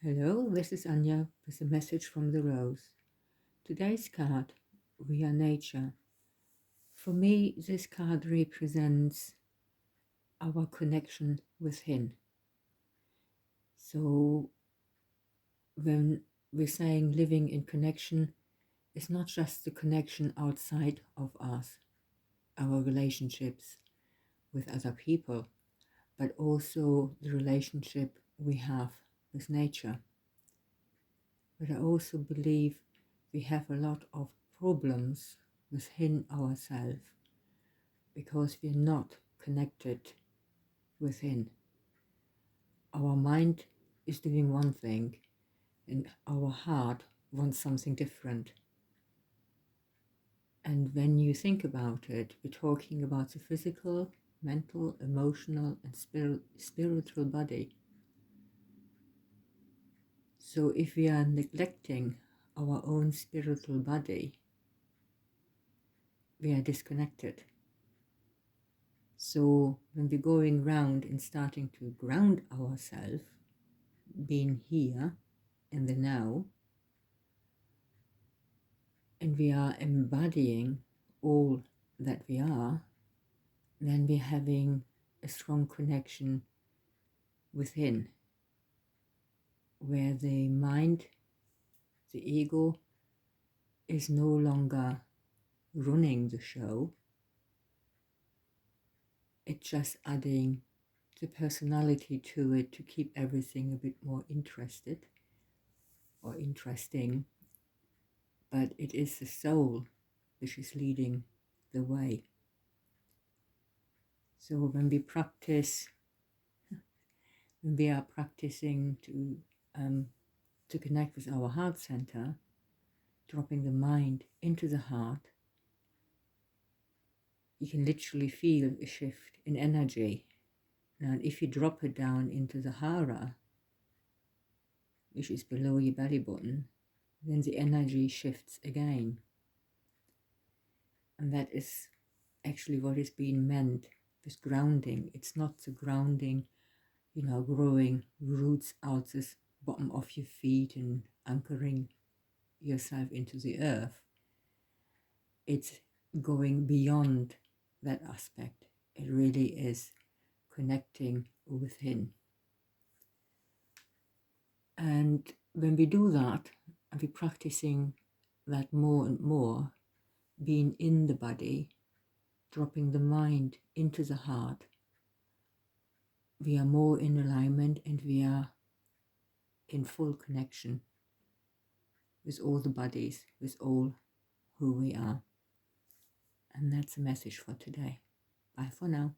Hello, this is Anja with a message from the rose. Today's card, We Are Nature. For me, this card represents our connection within. So, when we're saying living in connection, it's not just the connection outside of us, our relationships with other people, but also the relationship we have with nature. But I also believe we have a lot of problems within ourselves because we're not connected within. Our mind is doing one thing and our heart wants something different. And when you think about it, we're talking about the physical, mental, emotional, and spiritual body. So if we are neglecting our own spiritual body, we are disconnected. So when we're going round and starting to ground ourselves, being here in the now, and we are embodying all that we are, then we're having a strong connection within, where the mind, the ego, is no longer running the show. It's just adding the personality to it to keep everything a bit more interested or interesting, but it is the soul which is leading the way. So when we are practicing to connect with our heart center, dropping the mind into the heart, you can literally feel a shift in energy. Now, if you drop it down into the hara, which is below your belly button, then the energy shifts again. And that is actually what is being meant with grounding. It's not the grounding, growing roots out the bottom of your feet and anchoring yourself into the earth. It's going beyond that aspect. It really is connecting within. And when we do that, and we're practicing that more and more, being in the body, dropping the mind into the heart, we are more in alignment and we are in full connection with all the bodies, with all who we are. And that's the message for today. Bye for now.